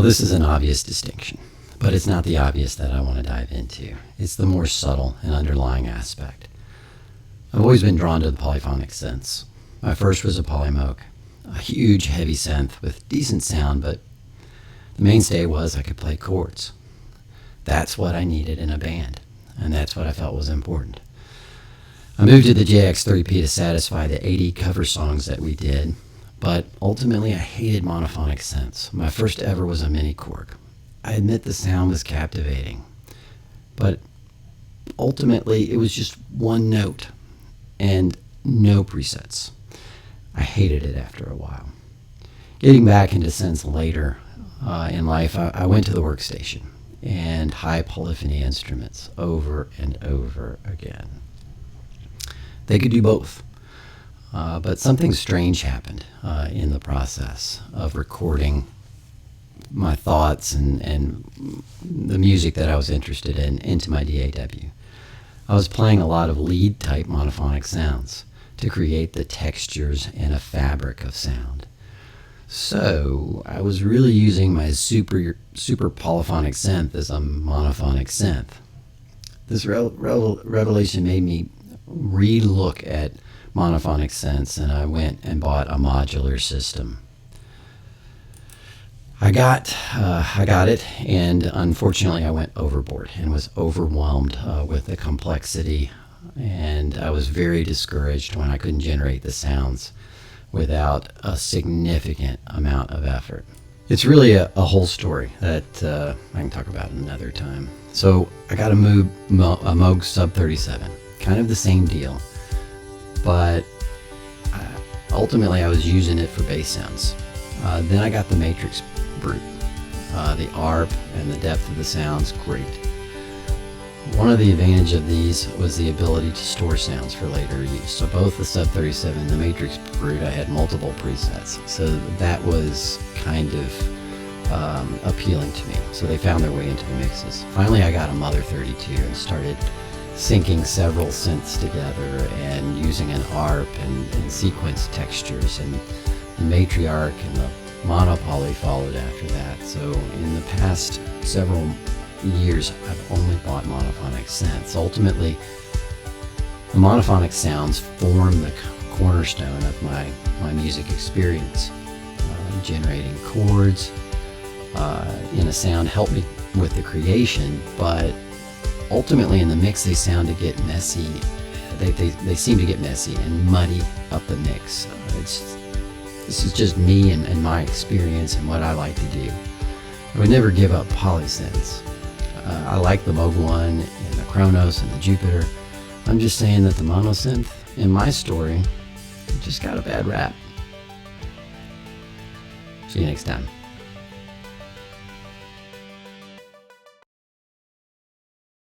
this is an obvious distinction, but it's not the obvious that I want to dive into. It's the more subtle and underlying aspect. I've always been drawn to the polyphonic synths. My first was a Polymoog, a huge heavy synth with decent sound, but the mainstay was I could play chords. That's what I needed in a band, and that's what I felt was important. I moved to the JX3P to satisfy the 80 cover songs that we did, but ultimately I hated monophonic synths. My first ever was a Mini Korg. I admit the sound was captivating, but ultimately it was just one note and no presets. I hated it after a while. Getting back into synths later in life, I went to the workstation and high polyphony instruments over and over again. They could do both, but something strange happened in the process of recording my thoughts and the music that I was interested in into my DAW. I was playing a lot of lead type monophonic sounds to create the textures and a fabric of sound. So I was really using my super polyphonic synth as a monophonic synth. This revelation made me re-look at monophonic synths, and I went and bought a modular system. I got it, and unfortunately I went overboard and was overwhelmed with the complexity, and I was very discouraged when I couldn't generate the sounds without a significant amount of effort. It's really a whole story that I can talk about another time. So I got a Moog Sub 37, kind of the same deal, but ultimately I was using it for bass sounds. Then I got the Matrix Brute. The ARP and the depth of the sounds, great. One of the advantages of these was the ability to store sounds for later use. So both the Sub 37 and the Matrix Brute, I had multiple presets. So that was kind of appealing to me. So they found their way into the mixes. Finally, I got a Mother 32 and started syncing several synths together and using an ARP and sequence textures, and the Matriarch and the Monopoly followed after that. So in the past several years, I've only bought monophonic synths. Ultimately, the monophonic sounds form the cornerstone of my music experience. Generating chords in a sound help me with the creation, but ultimately in the mix they sound to get messy. They seem to get messy and muddy up the mix. This is just me and my experience and what I like to do. I would never give up polysynths. I like the Moog 1 and the Kronos and the Jupiter. I'm just saying that the monosynth in my story just got a bad rap. See you next time.